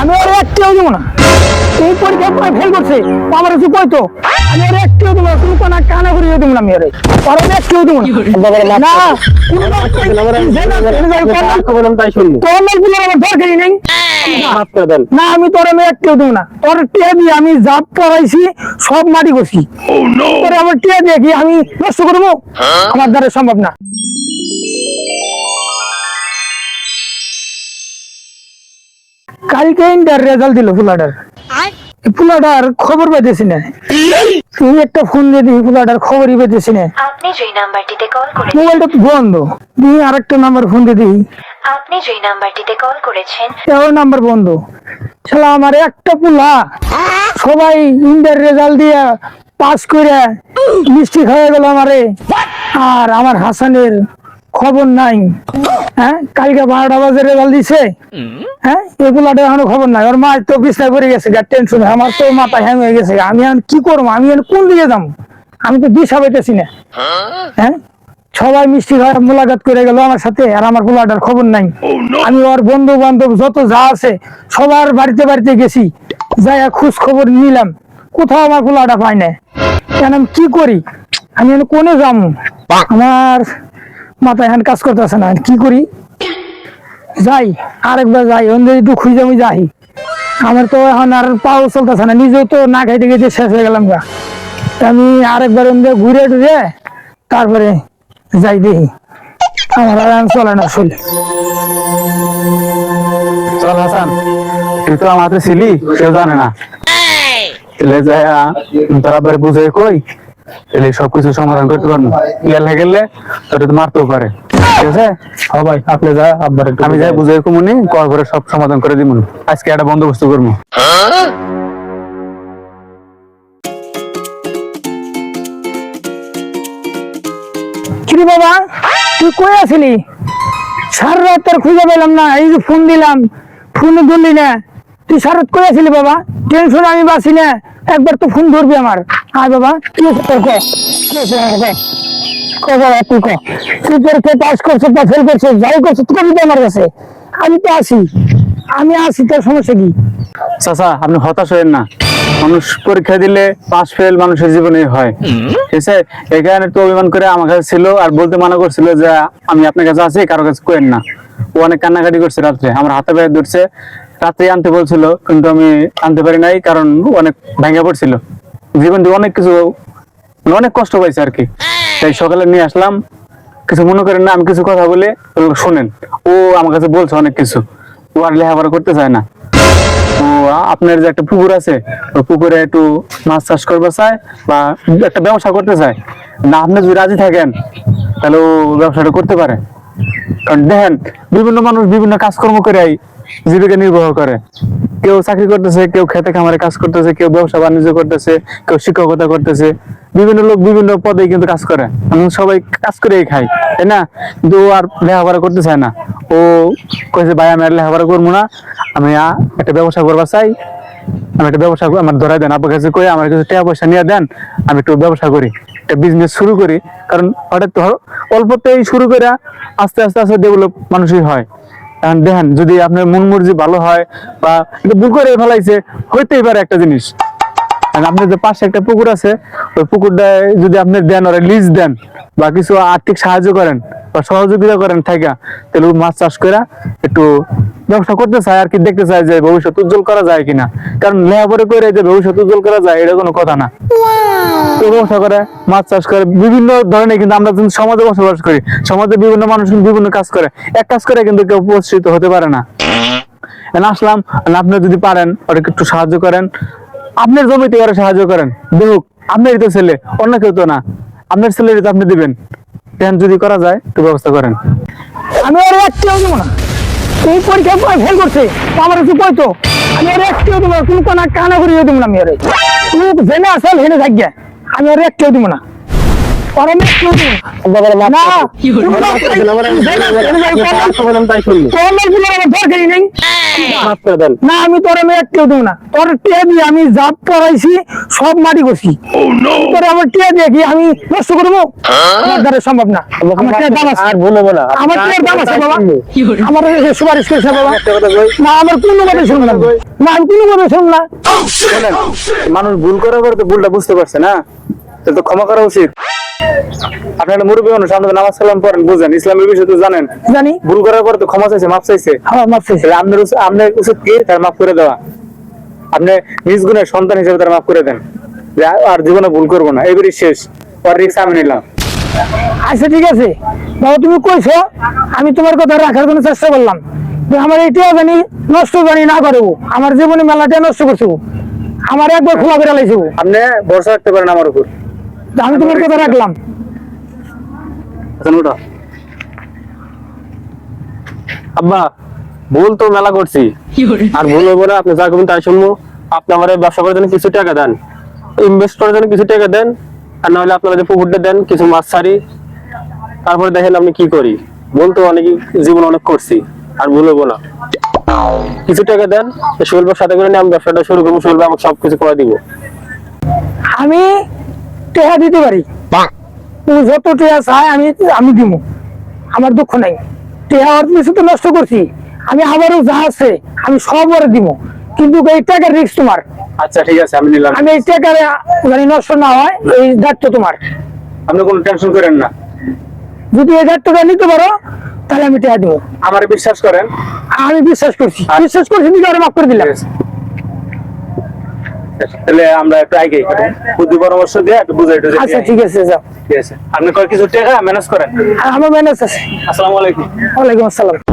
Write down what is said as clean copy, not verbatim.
আমি ওর একটিও দিব না। এই পরীক্ষা ফেল করছে আমার কিছু কইতো আমি ওর একটিও দিব না, তুমি কোন কানা করিয়ে দিব না, আমি ওর একটিও দিব না। না না আমি তোর আমি একটিও দিব না। তোর টিয়া দিয়ে আমি জাপ পড়াইছি, সব মাটি করছি, তোর আমার টিয়া দিয়ে কি আমি নষ্ট করবো? আমার দ্বারা সম্ভব না। কালকে ইন্টার রেজাল্ট দিল ফুলাটার, ফুলাটার খবর পাইতেছি না। তুমি একটা ফোন দিয়ে দিই, ফুলাটার খবরই পাইতেছি না। আপনি যেই নাম্বারটিতে কল করেছেন মোবাইলটা তো বন্ধ, দিয়ে আরেকটা নাম্বার ফোন দিয়ে দিই, আপনি যেই নাম্বারটিতে কল করেছেন তেরো নাম্বার বন্ধ। শালা আমার একটা পুলা সবাই ইন্টার রেজাল্ট দিয়ে পাস করে মিষ্টি খাওয়া গেল আমারে, আর আমার হাসানের খবর নাই। হ্যাঁ কালকে 12টা বাজে রেজাল্ট দিছে, হ্যাঁ এগুলাটা এখনো খবর নাই। ওর মা তো বিছনায় পড়ে গেছে, টেনশন, আমার তো মাথা হ্যাং হয়ে গেছে। আমি এখন কি করবো? আমি এখন কোন দিকে যাবো? আমি তো দিশা পাইতেছি না। হ্যাঁ সবাই মিষ্টি খাওয়ার মোলাকাত করে গেল আমার সাথে, আর আমার পোলাটার খবর নাই। আমি ওর বন্ধু বান্ধব যত যা আছে সবার বাড়িতে বাড়িতে গেছি, যাই খোঁজ খবর নিলাম, কোথাও আমার পোলাটা পাই না। কেন আমি কি করি? আমি এখন কোনে যাবো? আমার মাথায় এখন কাজ করতেছে না, কি করি? যাই আরেকবার যাই, একটু খুঁজে আমি যাই। আমার তো এখন আর পাও চলতেছে না, নিজেও তো না খাইতে খাইতে শেষ হয়ে গেলাম গা। আমি আরেকবার ঘুরে টুরে তারপরে যাই দেখি, আমার আর চলে না শরীর। চল হাসান, তুই তো আমাদের ছিলি, কেউ জানে না। তারপরে বুঝে কই এলে সবকিছু সমাধান করতে পারবো। গেলে গেলে তোর তো মারতেও পারে, ঠিক আছে? ভাই আপনি যা, আব্বার আমি যাই বুঝে কমুনি কল করে সব সমাধান করে দিব। আজকে একটা বন্দোবস্ত করবো। কিরে বাবা, তুই কই আছিলি? সারা রাত তোর খুঁজে পেলাম না, এই যে ফোন দিলাম, ফোন ধরলি না। তুই সারা রাত কই আছিলি বাবা? টেনশন আমি বাঁচি না, একবার তো ফোন ধরবি আমার। আয় বাবা, কি হয়েছে তোর? বাবা তুই তুই পরীক্ষায় পাস করছো বা ফেল করছো, যাই করছো তুই কবি আমার কাছে। আমি তো আছি, আমি আছি, তোর সমস্যা কি? চাচা আপনি হতাশ হয়েন না, মানুষ পরীক্ষা দিলে পাস ফেল মানুষের জীবনে হয়, ঠিক আছে? এখানে তো অভিমান করে আমার কাছে ছিল, আর বলতে মানা করছিল যে আমি আপনার কাছে আছি, কারো কাছে করেন না। ও অনেক কান্নাকাটি করছে রাত্রে, আমার হাতে পায়ে ধরছে, রাত্রে আনতে বলছিল, কিন্তু আমি আনতে পারি নাই, কারণ অনেক ভেঙে পড়ছিল। জীবনটি অনেক কিছু অনেক কষ্ট পাইছে আর কি, তাই সকালে নিয়ে আসলাম। কিছু মনে করেন না, আমি কিছু কথা বলে শোনেন। ও আমার কাছে বলছে অনেক কিছু, ও আর লেখাপড়া করতে চায় না। ও আপনার যে একটা পুকুর আছে, ওই পুকুরে একটু মাছ চাষ করতে চায় বা একটা ব্যবসা করতে চায় না। আপনি যদি রাজি থাকেন তাহলে ও ব্যবসাটা করতে পারে। কারণ দেখেন বিভিন্ন মানুষ বিভিন্ন কাজকর্ম করে জীবিকা নির্বাহ করে। কেউ চাকরি করতেছে, কেউ খেতে খামারে কাজ করতেছে, কেউ ব্যবসা বাণিজ্য করতেছে, কেউ শিক্ষকতা করতেছে। বিভিন্ন লোক বিভিন্ন পদে কিন্তু কাজ করে, সবাই কাজ করেই খায়, তাই না? কিন্তু ও আর লেখাপড়া করতে চায় না। ও কইছে ভাই আমি আর লেখাপড়া করবো না, আমি একটা ব্যবসা করবা চাই। আমি একটা ব্যবসা আমার ধরাই দেন, আপনার কাছে কই আমার কিছু টাকা পয়সা নিয়ে দেন, আমি একটু ব্যবসা করি, একটা বিজনেস শুরু করি। কারণ হঠাৎ তো অল্পতেই শুরু করে আস্তে আস্তে আস্তে ডেভেলপ মানুষই হয়। এখন দেখেন যদি আপনার মন মর্জি ভালো হয় বা ভুল করে ফেলাইছে, হইতেই পারে একটা জিনিস। আপনার যে পাশে একটা পুকুর আছে, ওই পুকুরটা যদি আপনি দেন, ওরা লিজ দেন বা কিছু আর্থিক সাহায্য করেন বা সহযোগিতা করেন থাকা, তাহলে মাছ চাষ করে একটু ব্যবসা করতে চায় আর কি, দেখতে চায় যে ভবিষ্যৎ উজ্জ্বল করা যায় কিনা। কারণ লেখাপড়া করে যে ভবিষ্যৎ উজ্জ্বল করা যায় এটা কোনো কথা না। ব্যবসা করে, মাছ চাষ করে, বিভিন্ন ধরনের। কিন্তু আমরা কিন্তু সমাজে বসবাস করি, সমাজে বিভিন্ন মানুষ বিভিন্ন কাজ করে, এক কাজ করে কিন্তু কেউ প্রতিষ্ঠিত হতে পারে না। আসলাম, আপনি যদি পারেন ওরা একটু সাহায্য করেন, আপনার জমিতে ওরা সাহায্য করেন, দেখুক আপনারই তো ছেলে, অন্য কেউ তো না, আপনার ছেলেরই তো আপনি দিবেন। তেন যদি করা যায় একটু ব্যবস্থা করেন। আমি আর একটিও দেবো না। এই পরীক্ষা ফেল করছে আমার কিছু কইতো আমি আর একটিও দেবো না। তুমি কোনো কানা করিয়ে দেবো না। আমি আরে তুমি জেনে আসল হেনে থাকবে, আমি আর একটিও দেবো না। ওরে আমি একটু দেবো না। না কোনো মাফ করে আমার দরকারই নেই। না আমি তোর আমি একটু দেবো না, তোর টিয়া দিয়ে আমি জাপ পড়াইছি, সব মাটি করছি, তোর আমার টিয়া দিয়ে কি আমি নষ্ট করবো? আমার দ্বারা সম্ভব না। আমার টিয়ার দাম আছে, আর ভুলবো না। আমার টিয়ার দাম আছে বাবা, আমার সুপারিশ করেছে বাবা। না আমার কোনো কথা শুনলাম না, আমি কোনো কথা শুনলাম। বলেন, মানুষ ভুল করার পর তো ভুলটা বুঝতে পারছে না, তাহলে তো ক্ষমা করা উচিত। আপনি একটা মুরব্বী মানুষ, আপনাদের নামাজ কালাম পড়েন, বুঝেন, ইসলামের বিষয় তো জানেন। জানি, ভুল করার পর তো ক্ষমা চাইছে, মাফ চাইছে। হ্যাঁ মাফ চাইছে। তাহলে আপনার উচিত কি? তার মাফ করে দেওয়া। আপনি নিজ গুণের সন্তান হিসেবে তার মাফ করে দেন, যে আর জীবনে ভুল করবো না, এবারই শেষ, পর রিক্স আমি নিলাম। আচ্ছা ঠিক আছে বাবা, তুমি কইছো, আমি তোমার কথা রাখার জন্য চেষ্টা করলাম। যে আমার এইটা জানি নষ্ট জানি না করবো, আমার জীবনে মেলাটা নষ্ট করছো, আমার একবার খোলা করে লাইছো। আপনি ভরসা রাখতে পারেন আমার উপর। আমি তোমার কথা রাখলাম। আচ্ছা, ওটা আব্বা ভুল তো মেলা করছি, আর ভুল হবো না। আপনি যা করবেন তাই শুনবো। আপনি আমার ব্যবসা করার জন্য কিছু টাকা দেন, ইনভেস্ট করার জন্য কিছু টাকা দেন, আর না হলে আপনারা যে পুকুরটা দেন কিছু মাছ ছাড়ি, তারপরে দেখেন আপনি কি করি। ভুল তো অনেক, জীবন অনেক করছি, আর ভুল হবো না। কিছু টাকা দেন, সোহেল ভাইয়ের সাথে করে নিয়ে আমি ব্যবসাটা শুরু করবো। সোহেল ভাই আমাকে সবকিছু করে দিব। আমি টেহা দিতে পারি, তুমি যত টেহা চাই আমি দিব, আমার দুঃখ নাই। টেহা অর্থ কিছু তো নষ্ট করছি, আমি আবারও যা আছে আমি সব ওরে দিব, কিন্তু এই টাকার রিস্ক তোমার। আচ্ছা ঠিক আছে, আমি নিলাম। আমি এই টাকার জানি নষ্ট না হয়, এই দায়িত্ব তোমার। আপনি কোনো টেনশন করেন না, যদি এই দায়িত্বটা নিতে পারো তাহলে আমি টেহা দিব। আমার বিশ্বাস করেন। আমি বিশ্বাস করছি দিকে আরো মাফ করে দিলাম। তাহলে আমরা একটু আগে বুদ্ধি পরামর্শ দিয়ে একটু বুঝাই টুঝাই আচ্ছা দিই। ঠিক আছে, যাও। ঠিক আছে, আপনি কয় কিছু টাকা ম্যানেজ করেন। আমার ম্যানেজ আছে। আসসালামু আলাইকুম। ওয়ালাইকুম আসসালাম।